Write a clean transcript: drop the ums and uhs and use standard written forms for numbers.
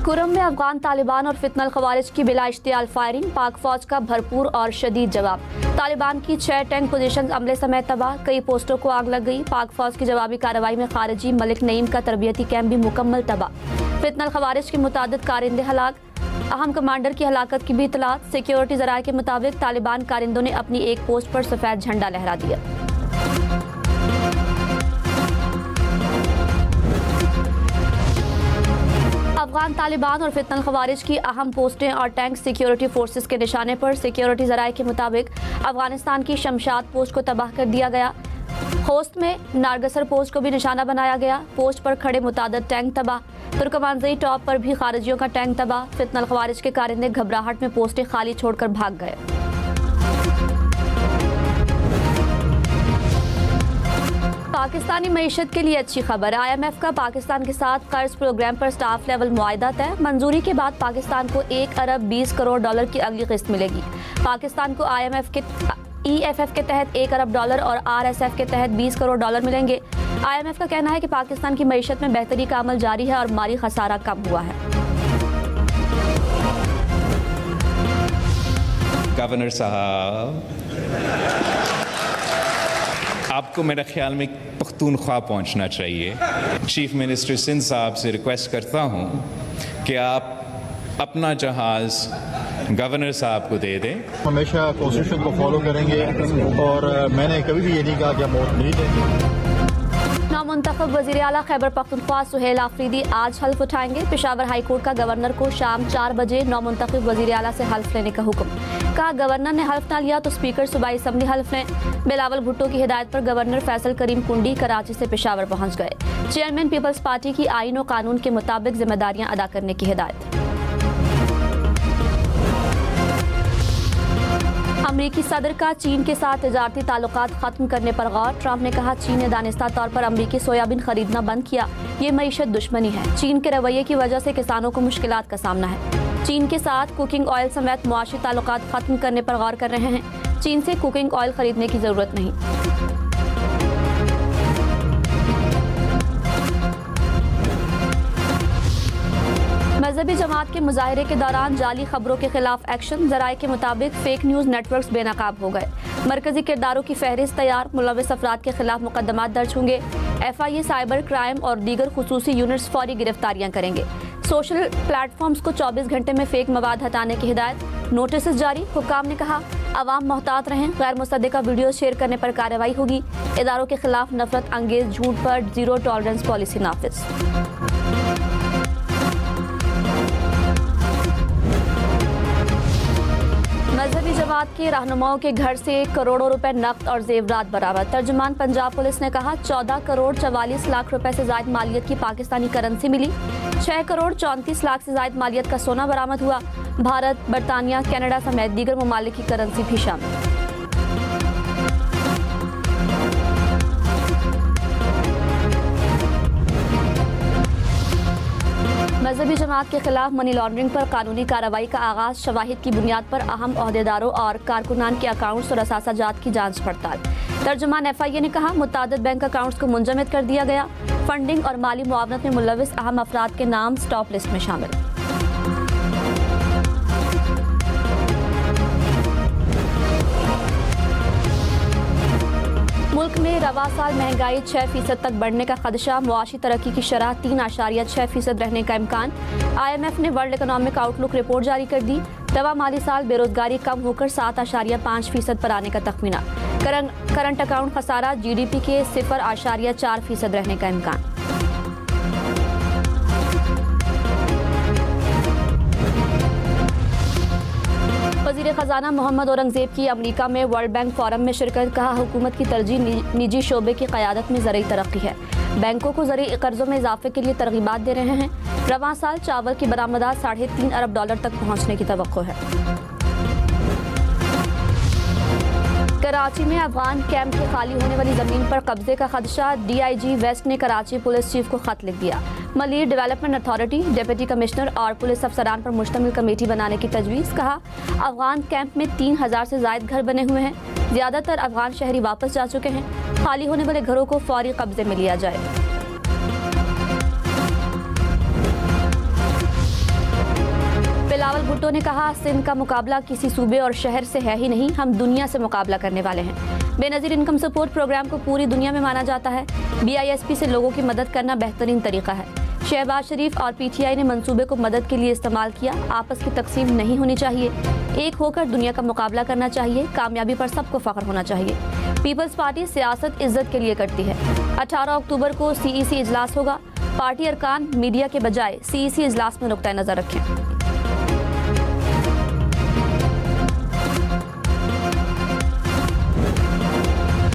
कुरम में अफगान तालिबान और फितनल खवारिज की बिला इश्तियाल फायरिंग, पाक फौज का भरपूर और शदीद जवाब। तालिबान की 6 टैंक पोजीशन अमले समेत तबाह, कई पोस्टों को आग लग गई। पाक फौज की जवाबी कार्रवाई में खारिजी मलिक नईम का तरबियती कैंप भी मुकम्मल तबाह। फितनल खवारिज के मुतादिद कारिंदे हलाक, अहम कमांडर की हलाकत की भी इतलात। सिक्योरिटी जराये के मुताबिक तालिबान कारिंदों ने अपनी एक पोस्ट पर सफेद झंडा लहरा दिया। अफगान तालिबान और फितनल खवारिज की अहम पोस्टें और टैंक सिक्योरिटी फोर्सेस के निशाने पर। सिक्योरिटी जराये के मुताबिक अफगानिस्तान की शमशाद पोस्ट को तबाह कर दिया गया। होस्ट में नारगसर पोस्ट को भी निशाना बनाया गया। पोस्ट पर खड़े मुतादद टैंक तबाह। तुर्कमानजई टॉप पर भी खारिजियों का टैंक तबाह। फितनल खवारिज के कारिंदे घबराहट में पोस्टें खाली छोड़कर भाग गए। पाकिस्तानी मईशत के लिए अच्छी खबर। IMF का पाकिस्तान के साथ कर्ज प्रोग्राम पर स्टाफ लेवल मुआहदा तय। मंजूरी के बाद पाकिस्तान को 1 अरब 20 करोड़ डॉलर की अगली किस्त मिलेगी। पाकिस्तान को IMF के EFF के तहत 1 अरब डॉलर और RSF के तहत 20 करोड़ डॉलर मिलेंगे। IMF का कहना है कि पाकिस्तान की मईशत में बेहतरी का अमल जारी है और माली खसारा कम हुआ है। गवर्नर साहब, आपको मेरे ख्याल में पख्तूनख्वा पहुंचना चाहिए। चीफ मिनिस्टर सिंध साहब से रिक्वेस्ट करता हूं कि आप अपना जहाज गवर्नर साहब को दे दें। हमेशा कॉन्स्टिट्यूशन को फॉलो करेंगे और मैंने कभी भी ये नहीं कहा कि हम वोट नहीं देंगे। नामुंतखब वज़ीर आला खैबर पख्तूनख्वा सुहेल आफरीदी आज हल्फ उठाएंगे। पेशावर हाई कोर्ट का गवर्नर को शाम 4 बजे नामुंतखब वज़ीर आला से हल्फ लेने का हुक्म। कहा गवर्नर ने हल्फ ना लिया तो स्पीकर सूबाई असम्बली हल्फ लें। बिलावल भुट्टो की हिदायत पर गवर्नर फैसल करीम कुंडी कराची से पेशावर पहुंच गए। चेयरमैन पीपल्स पार्टी की आईन और कानून के मुताबिक जिम्मेदारियां अदा करने की हिदायत। अमरीकी सदर का चीन के साथ तिजारती ताल्लुकात खत्म करने पर गौर। ट्रंप ने कहा चीन ने दानिस्ता तौर पर अमरीकी सोयाबीन खरीदना बंद किया। ये मईशत दुश्मनी है। चीन के रवैये की वजह से किसानों को मुश्किलात का सामना है। चीन के साथ कुकिंग ऑयल समेत मुआशी ताल्लुकात खत्म करने पर गौर कर रहे हैं। चीन से कुकिंग ऑयल खरीदने की जरूरत नहीं। मजहबी जमात के मुजाहरे के दौरान जाली खबरों के खिलाफ एक्शन। जराये के मुताबिक फेक न्यूज नेटवर्क्स बेनकाब हो गए। मरकजी किरदारों की फहरिस्त तैयार। मुलविस अफराद के खिलाफ मुकदमात दर्ज होंगे। FIA साइबर क्राइम और दीगर खुसूसी यूनिट्स फौरी गिरफ्तारियां करेंगे। सोशल प्लेटफॉर्म्स को 24 घंटे में फेक मवाद हटाने की हिदायत। नोटिस जारी। हुक्काम ने कहा अवाम मोहतात रहें। गैर मुसद्दिका वीडियो शेयर करने पर कार्रवाई होगी। इदारों के खिलाफ नफरत अंगेज झूठ पर 0 टॉलरेंस पॉलिसी नाफिज। मजहबी जमात के रहनुमाओं के घर से करोड़ों रुपए नकद और जेवरात बरामद। तर्जुमान पंजाब पुलिस ने कहा 14 करोड़ 44 लाख रुपए से जायद मालियत की पाकिस्तानी करेंसी मिली। 6 करोड़ 34 लाख से जायद मालियत का सोना बरामद हुआ। भारत, बरतानिया, कनाडा समेत दीगर ममालिक की करेंसी भी शामिल। मजहबी जमात के खिलाफ मनी लॉन्ड्रिंग पर कानूनी कार्रवाई का आगाज। शवाहिद की बुनियाद पर अहम ओहदेदारों और कारकुनान के अकाउंट्स और असासाजात की जांच पड़ताल। तर्जुमान FIA ने कहा मुतादिद बैंक अकाउंट्स को मुंजमद कर दिया गया। फंडिंग और माली मुआवनत में मुलविस अहम अफराद के नाम स्टॉप लिस्ट में शामिल। मुल्क में रवा साल महंगाई 6% तक बढ़ने का खदशा। मुआशी तरक्की की शरह 3.6% रहने का इम्कान। IMF ने वर्ल्ड इकोनॉमिक आउटलुक रिपोर्ट जारी कर दी। रवा माली साल बेरोजगारी कम होकर 7.5% पर आने का तखमीना। करंट अकाउंट खसारा GDP के 0.4% रहने का इम्कान। वज़ीर ख़जाना मोहम्मद औरंगज़ेब की अमरीका में वर्ल्ड बैंक फोरम में शिरकत। कहा हुकूमत की तरजीह निजी शोबे की क़यादत में ज़रूरी तरक्की है। बैंकों को ज़रूरी कर्ज़ों में इजाफे के लिए तरगीबात दे रहे हैं। रवां साल चावल की बरामदात 3.5 अरब डॉलर तक पहुँचने की तवक्को है। कराची में अफगान कैंप के खाली होने वाली जमीन पर कब्जे का खदशा। DIG वेस्ट ने कराची पुलिस चीफ को खत लिख दिया। Malir development authority, deputy commissioner और पुलिस अफसरान पर मुश्तमिल कमेटी बनाने की तजवीज़। कहा अफगान कैंप में 3000 से जायद घर बने हुए हैं। ज़्यादातर अफगान शहरी वापस जा चुके हैं। खाली होने वाले घरों को फौरी कब्जे में लिया जाए। भुट्टो ने कहा, सिंध का मुकाबला किसी सूबे और शहर से है ही नहीं, हम दुनिया से मुकाबला करने वाले हैं। बेनज़ीर इनकम सपोर्ट प्रोग्राम को पूरी दुनिया में माना जाता है। BISP से लोगों की मदद करना बेहतरीन तरीका है। शहबाज शरीफ और PTI ने मंसूबे को मदद के लिए इस्तेमाल किया। आपस की तकसीम नहीं होनी चाहिए, एक होकर दुनिया का मुकाबला करना चाहिए। कामयाबी पर सबको फख्र होना चाहिए। पीपल्स पार्टी सियासत इज्जत के लिए करती है। 18 अक्टूबर को CEC इजलास होगा। पार्टी अरकान मीडिया के बजाय CEC इजलास में नुक्ता नज़र रखें।